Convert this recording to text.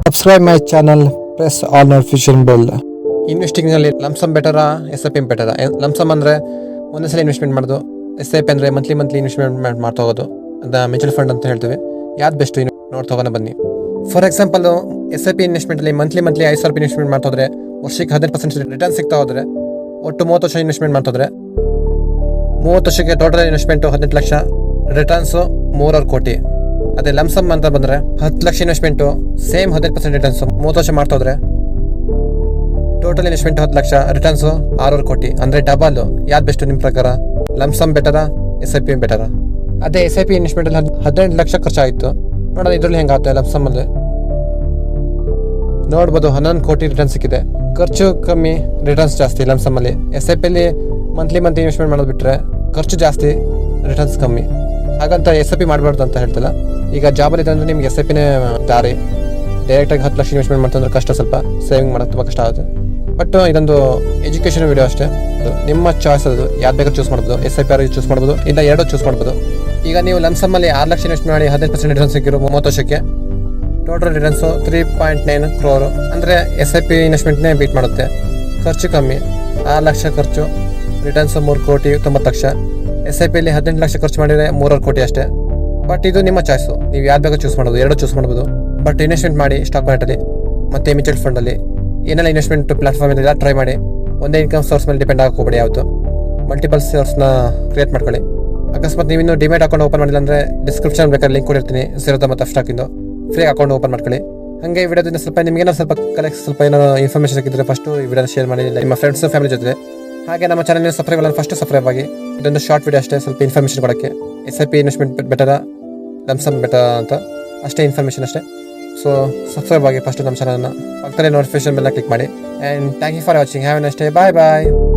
Subscribe my channel, press all notification bell. ಇನ್ವೆಸ್ಟಿಂಗ್ನಲ್ಲಿ lump sum ಬೆಟರಾ SIP ಬೆಟರಾ? ಲಂಪ್ಸಮ್ ಅಂದರೆ ಒಂದೇ ಸಲ ಇನ್ವೆಸ್ಟ್ಮೆಂಟ್ ಮಾಡೋದು, SIP ಅಂದರೆ ಮಂತ್ಲಿ ಇನ್ವೆಸ್ಟ್ಮೆಂಟ್ ಮಾಡ್ತಾ ಹೋಗೋದು, ಅದನ್ನ ಮ್ಯೂಚುವಲ್ ಫಂಡ್ ಅಂತ ಹೇಳ್ತೀವಿ. ಯಾವ್ದು ಬೆಸ್ಟು ನೋಡ್ತಾ ಹೋಗೋಣ ಬನ್ನಿ. ಫಾರ್ ಎಕ್ಸಾಂಪಲ್ SIP ಇನ್ವೆಸ್ಟ್ಮೆಂಟಲ್ಲಿ ಮಂತ್ಲಿ 5,000 ರೂಪಾಯಿ ಇನ್ವೆಸ್ಟ್ಮೆಂಟ್ ಮಾಡ್ತಾ ಹೋದ್ರೆ ವರ್ಷಕ್ಕೆ 18% ರಿಟರ್ನ್ ಸಿಗ್ತಾ ಹೋದರೆ, ಒಟ್ಟು 30 ವರ್ಷ ಇನ್ವೆಸ್ಟ್ಮೆಂಟ್ ಮಾಡ್ತಾ ಹೋದ್ರೆ 30 ವರ್ಷಕ್ಕೆ ಟೋಟಲ್ ಇನ್ವೆಸ್ಟ್ಮೆಂಟು 18 ಲಕ್ಷ, ರಿಟರ್ನ್ಸು 3 ಕೋಟಿ. ಅದೇ ಲಂಪ್ಸಮ್ ಅಂತ ಬಂದರೆ 10 ಲಕ್ಷ ಇನ್ವೆಸ್ಟ್ಮೆಂಟು, ಸೇಮ್ 18% ರಿಟರ್ನ್ಸು, 30 ವರ್ಷ ಮಾಡ್ತಾ ಹೋದ್ರೆ ಟೋಟಲ್ ಇನ್ವೆಸ್ಟ್ಮೆಂಟ್ 10 ಲಕ್ಷ, ರಿಟರ್ನ್ಸು 6 ಕೋಟಿ. ಅಂದರೆ ಡಬಲ್. ಯಾವ್ದು ಬೆಸ್ಟ್ ನಿಮ್ಮ ಪ್ರಕಾರ? ಲಂಪ್ಸಮ್ ಬೆಟರಾ, SIP ಬೆಟರಾ? ಅದೇ SIP ಇನ್ವೆಸ್ಟ್ಮೆಂಟಲ್ಲಿ 18 ಲಕ್ಷ ಖರ್ಚಾಯಿತು. ನೋಡೋಣ ಇದರಲ್ಲಿ ಹೆಂಗಾಗುತ್ತೆ. ಲಂಪ್ಸಮ್ಮಲ್ಲಿ ನೋಡ್ಬೋದು 11 ಕೋಟಿ ರಿಟರ್ನ್ ಸಿಕ್ಕಿದೆ. ಖರ್ಚು ಕಮ್ಮಿ, ರಿಟರ್ನ್ಸ್ ಜಾಸ್ತಿ. ಲಂಪ್ಸಮ್ಮಲ್ಲಿ SIPಯಲ್ಲಿ ಮಂತ್ಲಿ ಇನ್ವೆಸ್ಟ್ಮೆಂಟ್ ಮಾಡೋದು ಬಿಟ್ಟರೆ ಖರ್ಚು ಜಾಸ್ತಿ, ರಿಟರ್ನ್ಸ್ ಕಮ್ಮಿ. ಹಾಗಂತ SIP ಮಾಡಬಾರ್ದು ಅಂತ ಹೇಳ್ತಿಲ್ಲ. ಈಗ ಜಾಬಲ್ಲಿ ಇದೆ ಅಂದರೆ ನಿಮ್ಗೆ SIPನೇ ದಾರಿ. ಡೈರೆಕ್ಟಾಗಿ 10 ಲಕ್ಷ ಇನ್ವೆಸ್ಟ್ಮೆಂಟ್ ಮಾಡ್ತಂದ್ರೆ ಕಷ್ಟ, ಸ್ವಲ್ಪ ಸೇವಿಂಗ್ ಮಾಡೋದು ತುಂಬ ಕಷ್ಟ ಆಗುತ್ತೆ. ಬಟ್ ಇದೊಂದು ಎಜುಕೇಷನ್ ವಿಡಿಯೋ ಅಷ್ಟೇ. ನಿಮ್ಮ ಚಾಯ್ಸ್ ಅದು, ಯಾವ್ದು ಬೇಕಾದ್ರೂ ಚೂಸ್ ಮಾಡ್ಬೋದು. SIP ಚೂಸ್ ಮಾಡ್ಬೋದು, ಇಲ್ಲ ಎರಡು ಚೂಸ್ ಮಾಡ್ಬೋದು. ಈಗ ನೀವು ಲಂಪ್ಸಮ್ಮಲ್ಲಿ 6 ಲಕ್ಷ ಇನ್ವೆಸ್ಟ್ ಮಾಡಿ 18% ರಿಟರ್ನ್ ಸಿಕ್ಕಿರೋ 30 ವರ್ಷಕ್ಕೆ ಟೋಟಲ್ ರಿಟರ್ನ್ಸು 3.9 crore. ಅಂದರೆ SIP ಇನ್ವೆಸ್ಟ್ಮೆಂಟ್ನೇ ಬೀಟ್ ಮಾಡುತ್ತೆ. ಖರ್ಚು ಕಮ್ಮಿ, 6 ಲಕ್ಷ ಖರ್ಚು, ರಿಟರ್ನ್ಸು 3 ಕೋಟಿ 90 ಲಕ್ಷ. SIPಯಲ್ಲಿ 18 ಲಕ್ಷ ಖರ್ಚು ಮಾಡಿದರೆ 3 ಕೋಟಿ ಅಷ್ಟೇ. ಬಟ್ ಇದು ನಿಮ್ಮ ಚಾಯ್ಸು, ನೀವು ಯಾವ್ದು ಬೇಕಾದ್ರೂ ಚೂಸ್ ಮಾಡ್ಬೋದು, ಎರಡು ಚೂಸ್ ಮಾಡ್ಬೋದು. ಬಟ್ ಇನ್ವೆಸ್ಟ್ಮೆಂಟ್ ಮಾಡಿ ಸ್ಟಾಕ್ ಮಾರ್ಕೆಟಲ್ಲಿ ಮತ್ತು ಮ್ಯೂಚುವಲ್ ಫಂಡಲ್ಲಿ ಏನೆಲ್ಲ ಇನ್ವೆಸ್ಟ್ಮೆಂಟ್ ಪ್ಲಾಟ್ಫಾರ್ಮ್ ಇದೆಲ್ಲ ಟ್ರೈ ಮಾಡಿ. ಒಂದೇ ಇನ್ಕಮ್ ಸೋರ್ಸ್ ಮೇಲೆ ಡಿಪೆಂಡ್ ಆಗೋಬೇಡಿ. ಯಾವತ್ತು ಮಲ್ಟಿಪಲ್ ಸೋರ್ಸ್ನ ಕ್ರಿಯೇಟ್ ಮಾಡ್ಕೊಳ್ಳಿ. ಅಕಸ್ಮಾತ್ ನೀವಿನ್ನೂ ಡಿಮ್ಯಾಟ್ ಅಕೌಂಟ್ ಓಪನ್ ಮಾಡಿಲ್ಲ ಅಂದರೆ ಡಿಸ್ಕ್ರಿಪ್ಷನ್ ಬೇಕಾದ್ರೆ ಲಿಂಕ್ ಕೊಡಿರ್ತೀನಿ, ಸಿರೋದ ಮತ್ತು ಸ್ಟಾಕಿಂದು. ಫ್ರೀ ಅಕೌಂಟ್ ಓಪನ್ ಮಾಡ್ಕೊಳ್ಳಿ. ಹಾಗೆ ವಿಡಿಯೋದಿಂದ ಸ್ವಲ್ಪ ನಿಮಗೇನೋ ಸ್ವಲ್ಪ ಸ್ವಲ್ಪ ಏನೋ ಇನ್ಫಾರ್ಮೇಷನ್ ಸಿಕ್ಕಿದ್ರೆ ಫಸ್ಟು ಈ ವಿಡಿಯೋನ ಶೇರ್ ಮಾಡಿ ನಿಮ್ಮ ಫ್ರೆಂಡ್ಸ್ ಫ್ಯಾಮಿಲಿ ಜೊತೆ. ಹಾಗೆ ನಮ್ಮ ಚಾನಲ್ನ ಸಬ್ಸ್ಕ್ರೈಬ್ ಅಲ್ಲ, ಫಸ್ಟ್ ಸಬ್ಸ್ಕ್ರೈಬ್ ಆಗಿ. ಇದೊಂದು ಶಾರ್ಟ್ ವಿಡಿಯೋ ಅಷ್ಟೇ, ಸ್ವಲ್ಪ ಇನ್ಫಾರ್ಮೇಷನ್ ಕೊಡೋಕ್ಕೆ. SIP ಇನ್ವೆಸ್ಟ್ಮೆಂಟ್ ಬೆಟರಾ, ಲಂಪ್ಸಮ್ ಬೆಟರಾ ಅಂತ ಅಷ್ಟೇ ಇನ್ಫಾರ್ಮೇಷನ್ ಅಷ್ಟೇ. ಸೊ ಸಬ್ಸ್ಕ್ರೈಬ್ ಆಗಿ ಫಸ್ಟ್ ನಮ್ಮ ಚಾನಲ್ನ. ಪಕ್ಕದಲ್ಲೇ ನೋಟಿಫಿಕೇಶನ್ ಬೆಲ್ಲ ಕ್ಲಿಕ್ ಮಾಡಿ. And thank you for watching. Have a nice day. Bye bye.